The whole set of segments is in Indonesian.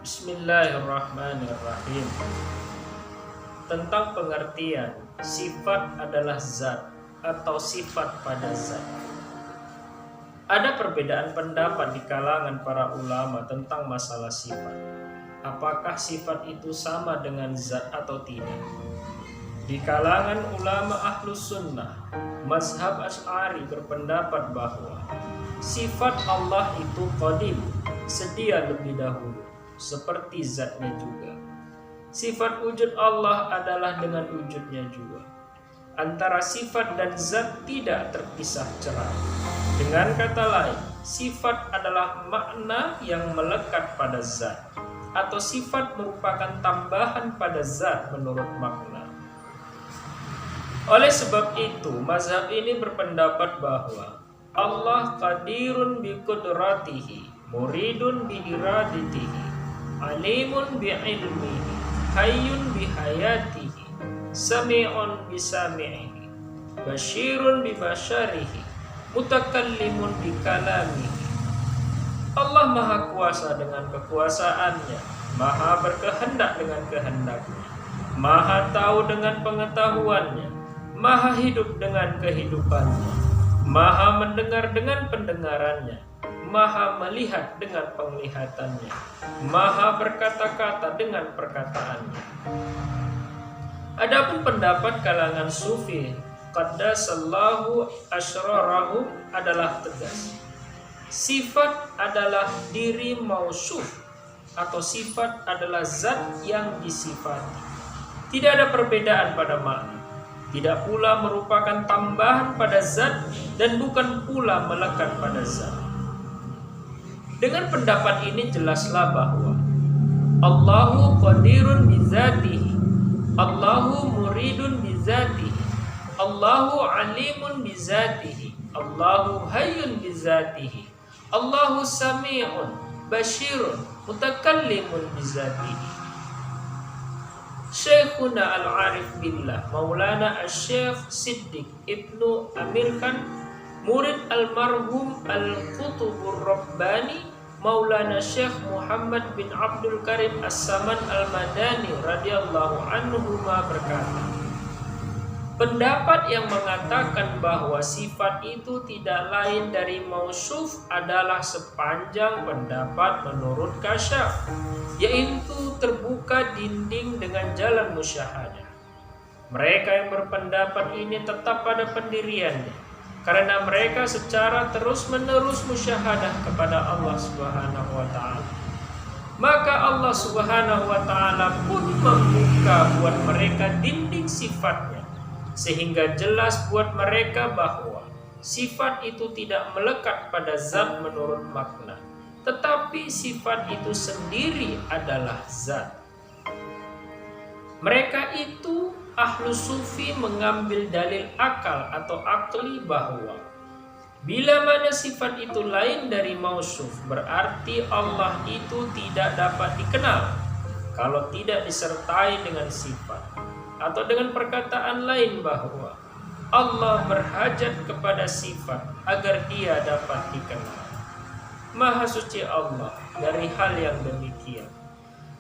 Bismillahirrahmanirrahim. Tentang pengertian sifat adalah zat atau sifat pada zat. Ada perbedaan pendapat di kalangan para ulama tentang masalah sifat. Apakah sifat itu sama dengan zat atau tidak? Di kalangan ulama Ahlus Sunnah, mazhab Asy'ari berpendapat bahwa sifat Allah itu qadim, sedia lebih dahulu, seperti zatnya juga. Sifat wujud Allah adalah dengan wujudnya juga. Antara sifat dan zat tidak terpisah cerai. Dengan kata lain, sifat adalah makna yang melekat pada zat, atau sifat merupakan tambahan pada zat menurut makna. Oleh sebab itu, mazhab ini berpendapat bahwa Allah qadirun bi qudratihi, muridun bi iradatihi, alimun bi ilmihi, hayyun bi hayatihi, sami'un bi sami'ihi, basyirun bi basyarihi, mutakallimun bi kalamihi. Allah Maha Kuasa dengan kekuasaannya, Maha berkehendak dengan kehendaknya, Maha tahu dengan pengetahuannya, Maha hidup dengan kehidupannya, Maha mendengar dengan pendengarannya, Maha melihat dengan penglihatannya, Maha berkata-kata dengan perkataannya. Adapun pendapat kalangan sufi qaddasallahu asrarahum adalah tegas. Sifat adalah diri mausuf, atau sifat adalah zat yang disifati. Tidak ada perbedaan pada makna, tidak pula merupakan tambahan pada zat, dan bukan pula melekat pada zat. Dengan pendapat ini jelaslah bahwa Allahu qadirun bizatihi, Allahu muridun bizatihi, Allahu alimun bizatihi, Allahu hayyun bizatihi, Allahu sami'un, basyirun, mutakallimun bizatihi. Syekhuna Al-Arif Billah Maulana Al-Syekh Siddiq Ibnu Amir Khan, murid almarhum Al-Qutubur Rabbani Maulana Syekh Muhammad bin Abdul Karim As-Saman Al-Madani radhiyallahu anhu berkata, pendapat yang mengatakan bahwa sifat itu tidak lain dari mausuf adalah sepanjang pendapat menurut Kasyaf, yaitu terbuka dinding dengan jalan musyahadah. Mereka yang berpendapat ini tetap pada pendiriannya, karena mereka secara terus-menerus musyahadah kepada Allah Subhanahu wa Ta'ala. Maka Allah Subhanahu wa Ta'ala pun membuka buat mereka dinding sifatnya, sehingga jelas buat mereka bahwa sifat itu tidak melekat pada zat menurut makna, tetapi sifat itu sendiri adalah zat. Mereka itu ahlu sufi mengambil dalil akal atau akli bahwa bila mana sifat itu lain dari mausuf, berarti Allah itu tidak dapat dikenal kalau tidak disertai dengan sifat. Atau dengan perkataan lain bahwa Allah berhajat kepada sifat agar dia dapat dikenal. Maha suci Allah dari hal yang demikian,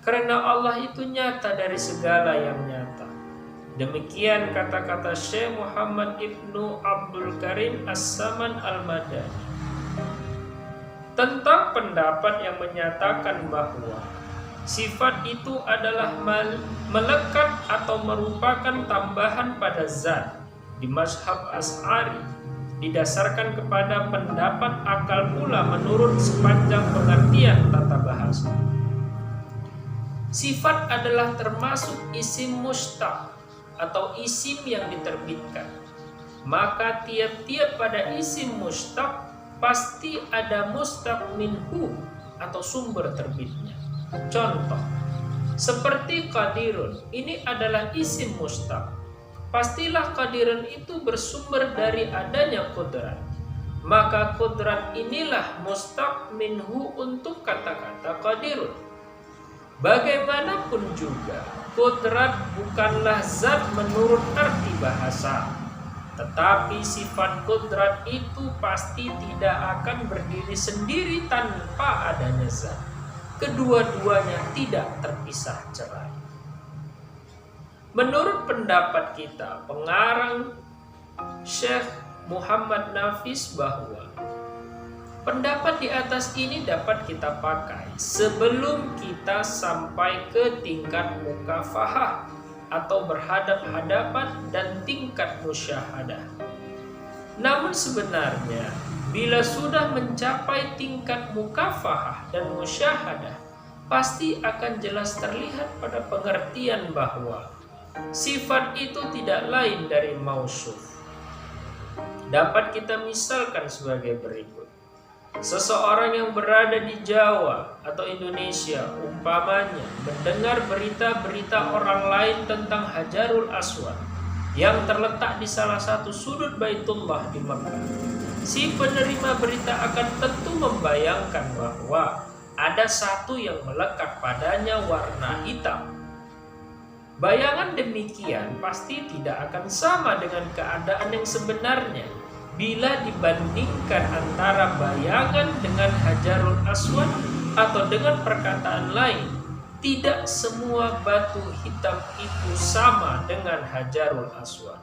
karena Allah itu nyata dari segala yang nyata. Demikian kata-kata Syekh Muhammad Ibnu Abdul Karim As-Saman Al-Madani tentang pendapat yang menyatakan bahwa sifat itu adalah melekat atau merupakan tambahan pada zat di mazhab Asy'ari, didasarkan kepada pendapat akal pula menurut sepanjang pengertian tata bahasa. Sifat adalah termasuk isim mustaq atau isim yang diterbitkan. Maka tiap-tiap pada isim mustaq pasti ada mustaq minhu atau sumber terbitnya. Contoh, seperti qadirun, ini adalah isim mustaq. Pastilah qadirun itu bersumber dari adanya qudrat. Maka qudrat inilah mustaq minhu untuk kata-kata qadirun. Bagaimanapun juga, qudrat bukanlah zat menurut arti bahasa, tetapi sifat qudrat itu pasti tidak akan berdiri sendiri tanpa adanya zat. kedua-duanya tidak terpisah cerai. Menurut pendapat kita, pengarang Syekh Muhammad Nafis, bahwa pendapat di atas ini dapat kita pakai sebelum kita sampai ke tingkat mukafahah atau berhadap-hadapan dan tingkat musyahadah. Namun sebenarnya bila sudah mencapai tingkat mukafahah dan musyahadah, pasti akan jelas terlihat pada pengertian bahwa sifat itu tidak lain dari mausuf. Dapat kita misalkan sebagai berikut. Seseorang yang berada di Jawa atau Indonesia umpamanya mendengar berita-berita orang lain tentang Hajarul Aswad yang terletak di salah satu sudut Baitullah di Mekah. Si penerima berita akan tentu membayangkan bahwa ada satu yang melekat padanya warna hitam. Bayangan demikian pasti tidak akan sama dengan keadaan yang sebenarnya bila dibandingkan antara bayangan dengan Hajarul Aswad atau dengan perkataan lain. Tidak semua batu hitam itu sama dengan Hajarul Aswad.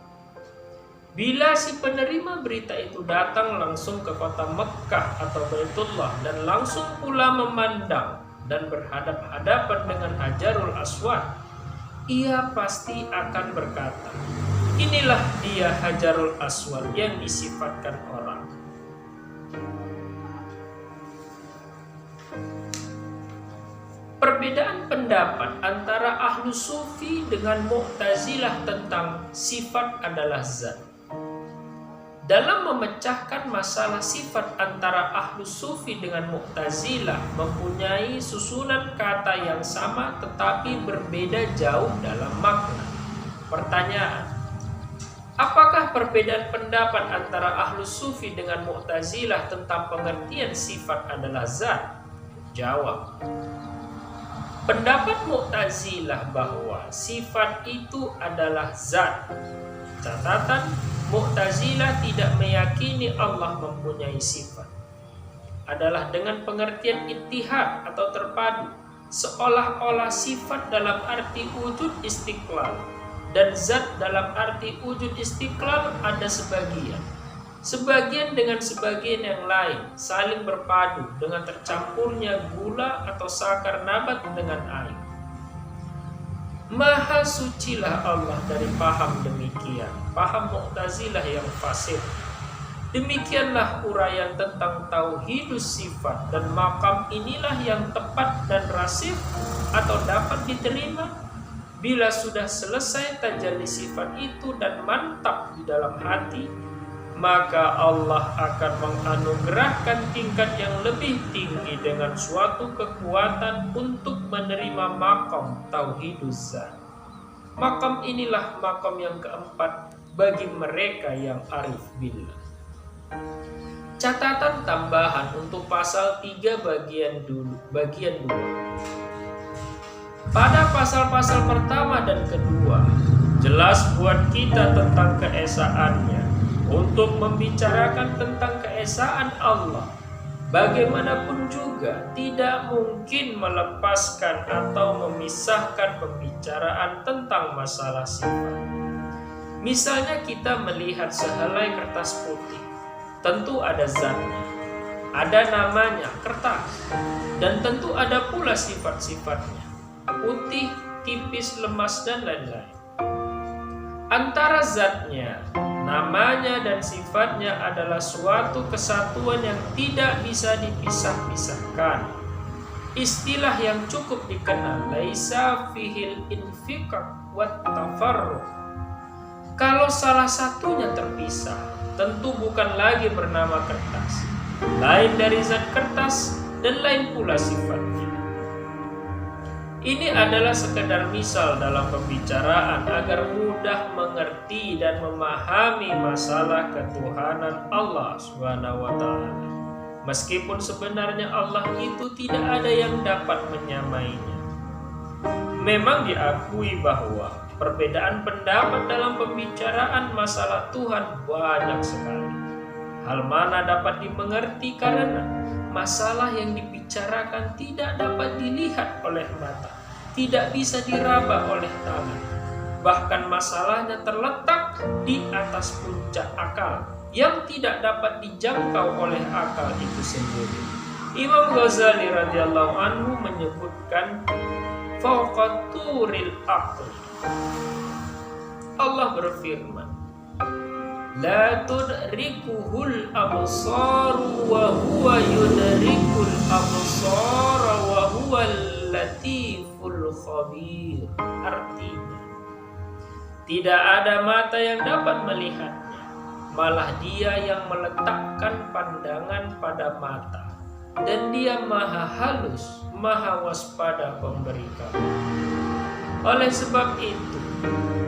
Bila si penerima berita itu datang langsung ke kota Mekkah atau Baitullah dan langsung pula memandang dan berhadap-hadapan dengan Hajarul Aswad, ia pasti akan berkata, inilah dia Hajarul Aswad yang disifatkan orang. Perbedaan pendapat antara ahlu sufi dengan mu'tazilah tentang sifat adalah zat. Dalam memecahkan masalah sifat antara ahlu sufi dengan mu'tazilah mempunyai susunan kata yang sama tetapi berbeda jauh dalam makna. Pertanyaan: apakah perbedaan pendapat antara ahlu sufi dengan mu'tazilah tentang pengertian sifat adalah zat? Jawab: pendapat mu'tazilah bahwa sifat itu adalah zat. Catatan: mu'tazilah tidak meyakini Allah mempunyai sifat. Adalah dengan pengertian ittihad atau terpadu, seolah-olah sifat dalam arti wujud istiqlal dan zat dalam arti wujud istiqlal ada sebagian dengan sebagian yang lain saling berpadu dengan tercampurnya gula atau sakar nabat dengan air. Maha sucilah Allah dari paham demikian, paham mu'tazilah yang fasih. Demikianlah uraian tentang tauhidus sifat, dan makam inilah yang tepat dan rasif atau dapat diterima bila sudah selesai tajalli sifat itu dan mantap di dalam hati. Maka Allah akan menganugerahkan tingkat yang lebih tinggi dengan suatu kekuatan untuk menerima makam tauhiduz zat. Makam inilah makam yang keempat bagi mereka yang arif billah. Catatan tambahan untuk pasal 3 bagian 2. Pada pasal-pasal pertama dan kedua, jelas buat kita tentang keesaannya. Untuk membicarakan tentang keesaan Allah, bagaimanapun juga tidak mungkin melepaskan atau memisahkan pembicaraan tentang masalah sifat. Misalnya kita melihat sehelai kertas putih, tentu ada zatnya, ada namanya kertas, dan tentu ada pula sifat-sifatnya, putih, tipis, lemas, dan lain-lain. Antara zatnya, namanya, dan sifatnya adalah suatu kesatuan yang tidak bisa dipisah-pisahkan. Istilah yang cukup dikenal, laisa fihil infiqaq wat tafarruq. Kalau salah satunya terpisah, tentu bukan lagi bernama kertas, lain dari zat kertas dan lain pula sifatnya. Ini adalah sekedar misal dalam pembicaraan agar mudah mengerti dan memahami masalah ketuhanan Allah SWT. Meskipun sebenarnya Allah itu tidak ada yang dapat menyamainya. Memang diakui bahwa perbedaan pendapat dalam pembicaraan masalah Tuhan banyak sekali. Hal mana dapat dimengerti karena masalah yang dibicarakan tidak dapat dilihat oleh mata, tidak bisa diraba oleh tangan. Bahkan masalahnya terletak di atas puncak akal yang tidak dapat dijangkau oleh akal itu sendiri. Imam Ghazali radhiyallahu anhu menyebutkan fawqa turil aql. Allah berfirman, la tudrikuhul absaru wa huwa yudrikul absara wa huwal latiful khabir. Artinya, tidak ada mata yang dapat melihatnya, malah Dia yang meletakkan pandangan pada mata, dan Dia maha halus, maha waspada pemberi kabar. Oleh sebab itu,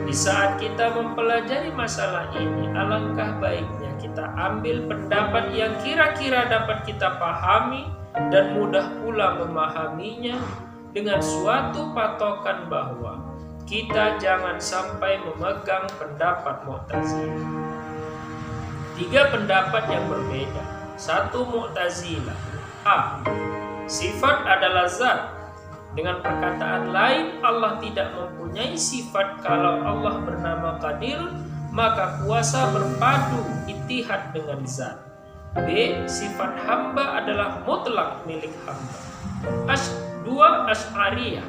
di saat kita mempelajari masalah ini, alangkah baiknya kita ambil pendapat yang kira-kira dapat kita pahami dan mudah pula memahaminya, dengan suatu patokan bahwa kita jangan sampai memegang pendapat Mu'tazilah. 3 pendapat yang berbeda. 1. Mu'tazilah. A. Sifat adalah zat. Dengan perkataan lain, Allah tidak mempunyai sifat. Kalau Allah bernama Qadir, maka kuasa berpadu ittihad dengan zat. B. Sifat hamba adalah mutlak milik hamba. 2. Asy'ariyah.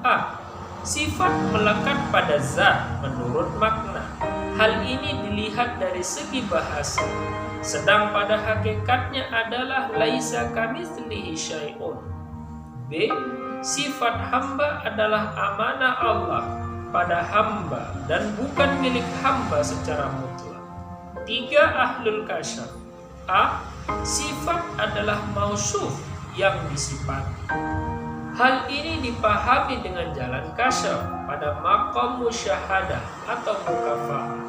A. Sifat melekat pada zat menurut makna. Hal ini dilihat dari segi bahasa, sedang pada hakikatnya adalah laisa kamitslihi syai'un. B. Sifat hamba adalah amanah Allah pada hamba dan bukan milik hamba secara mutlak. 3. Ahlul kasyaf. A. Sifat adalah mausuf yang disifati. Hal ini dipahami dengan jalan kasyaf pada maqam musyahadah atau mukafa'ah.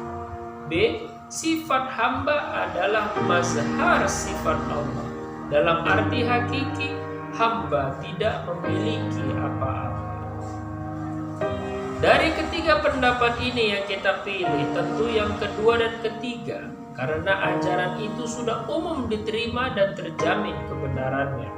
B. Sifat hamba adalah mazhar sifat Allah. Dalam arti hakiki, hamba tidak memiliki apa-apa. Dari ketiga pendapat ini yang kita pilih, tentu yang kedua dan ketiga, karena ajaran itu sudah umum diterima dan terjamin kebenarannya.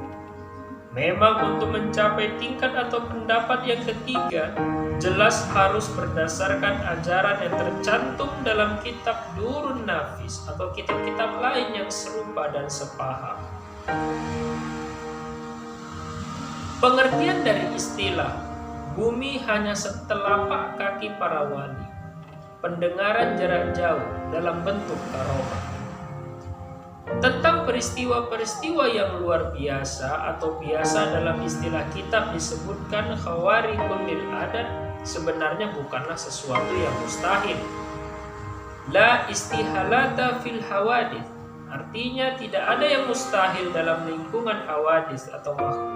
Memang untuk mencapai tingkat atau pendapat yang ketiga, jelas harus berdasarkan ajaran yang tercantum dalam kitab Durun Nafis atau kitab-kitab lain yang serupa dan sepaham. Pengertian dari istilah bumi hanya setelapak kaki para wali, pendengaran jarak jauh dalam bentuk karomah. Tentang peristiwa-peristiwa yang luar biasa atau biasa dalam istilah kitab disebutkan khawariqun lil adat, sebenarnya bukanlah sesuatu yang mustahil. La istihalata fil hawadith, artinya tidak ada yang mustahil dalam lingkungan hawadis atau makhluk.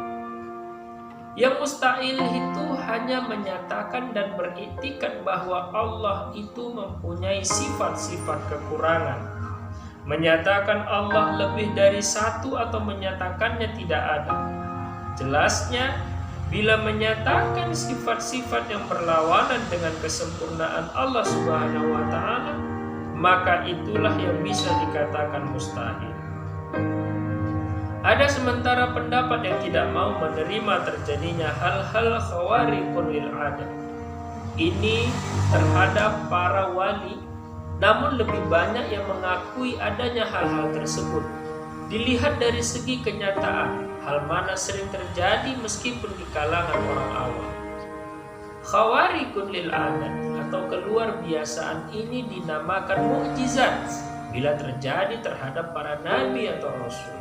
Yang mustahil itu hanya menyatakan dan beriktikad bahwa Allah itu mempunyai sifat-sifat kekurangan. Menyatakan Allah lebih dari satu atau menyatakannya tidak ada. Jelasnya, bila menyatakan sifat-sifat yang berlawanan dengan kesempurnaan Allah Subhanahu wa Ta'ala, maka itulah yang bisa dikatakan mustahil. Ada sementara pendapat yang tidak mau menerima terjadinya hal-hal khawariqun lil adat ini terhadap para wali, namun lebih banyak yang mengakui adanya hal-hal tersebut. Dilihat dari segi kenyataan, hal mana sering terjadi meskipun di kalangan orang awam. Khawariqun lil adat atau keluar biasaan ini dinamakan mukjizat bila terjadi terhadap para nabi atau rasul.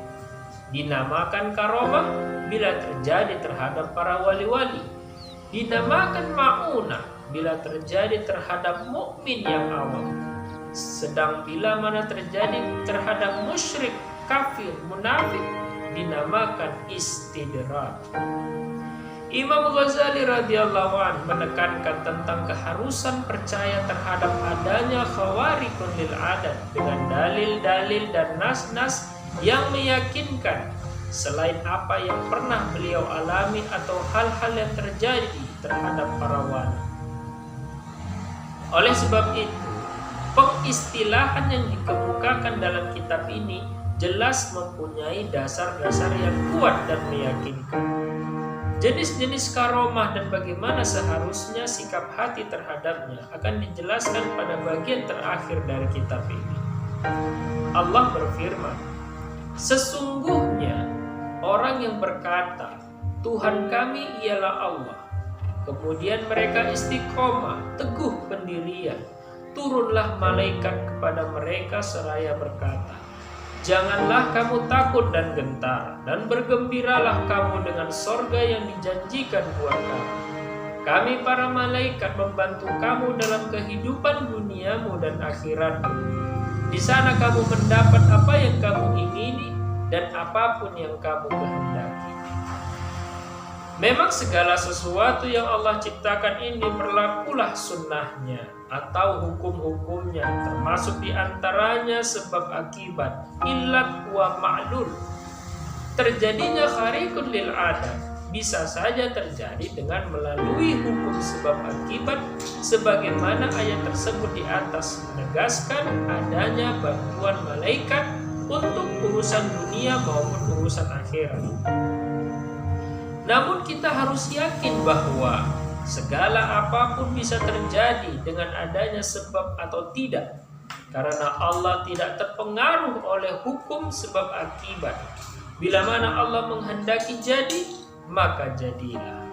Dinamakan karomah bila terjadi terhadap para wali-wali. Dinamakan ma'unah bila terjadi terhadap mukmin yang awam. Sedang bila mana terjadi terhadap musyrik, kafir, munafik, dinamakan istidraj. Imam Ghazali radhiyallahu anhu menekankan tentang keharusan percaya terhadap adanya khawariqun lil adat dengan dalil-dalil dan nas-nas yang meyakinkan selain apa yang pernah beliau alami atau hal-hal yang terjadi terhadap para wali. Oleh sebab itu, pengistilahan yang dikemukakan dalam kitab ini jelas mempunyai dasar-dasar yang kuat dan meyakinkan. Jenis-jenis karomah dan bagaimana seharusnya sikap hati terhadapnya akan dijelaskan pada bagian terakhir dari kitab ini. Allah berfirman, sesungguhnya orang yang berkata, Tuhan kami ialah Allah, kemudian mereka istiqomah, teguh pendirian, turunlah malaikat kepada mereka seraya berkata, janganlah kamu takut dan gentar, dan bergembiralah kamu dengan sorga yang dijanjikan buat kamu. Kami para malaikat membantu kamu dalam kehidupan duniamu dan akhiratmu. Di sana kamu mendapat apa yang kamu ingini dan apapun yang kamu kehendaki. Memang segala sesuatu yang Allah ciptakan ini berlakulah sunnahnya atau hukum-hukumnya, termasuk diantaranya sebab akibat, illat wa ma'lul. Terjadinya khariqun lil adat bisa saja terjadi dengan melalui hukum sebab akibat, sebagaimana ayat tersebut di atas menegaskan adanya bantuan malaikat untuk urusan dunia maupun urusan akhirat. Namun kita harus yakin bahwa segala apapun bisa terjadi dengan adanya sebab atau tidak, karena Allah tidak terpengaruh oleh hukum sebab akibat. Bila mana Allah menghendaki jadi, maka jadilah.